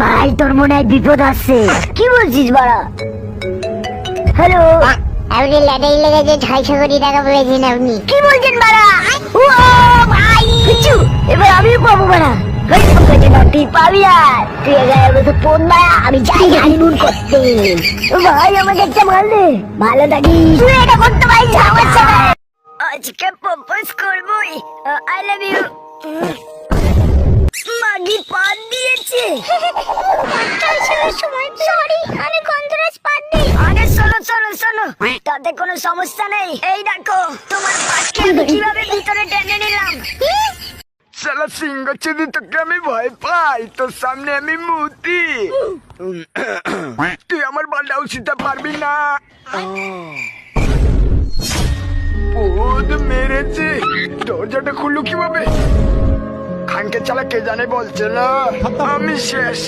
ভাই তোর মনে হয় বিপদ আছে। কি বলছিস বাড়া? হ্যালো, আপনি ল্যাটাই লেগেছে 600 কোটি টাকা পেয়েছেন আপনি। কি বলছেন বাড়া? ও ভাই কিচ্ছু, এবার আমিও পাবো বাড়া। তুই পাবি আর তুই 11 বছর ফোন বাড়া, আমি যাই হানিমুন করতে। ভাই আমাকে একটা মাল দে, ভালো থাকিস। তুই এটা করতে পারিস আমার সাথে? আজকে প্রপোজ করবই। I love you. মাগি পান দিয়েছে। সরি, আমি গন্ধরাজ পাত দিই। আরে শোনো শোনো শোনো, তাতে কোনো সমস্যা নেই। এই দেখো তোমার পাটকে আমি কিভাবে ভিতরে টেনে নিলাম। শালা সিংহ চুদি তোকে আমি ভয় পাই, তোর সামনে আমি মুতি। তুই আমার বালটা উচিতে পারবি না। বহুত মেরেছে, দরজাটা খুললো কিভাবে? খানকে চালা কে জানে বলছে না, আমি শেষ।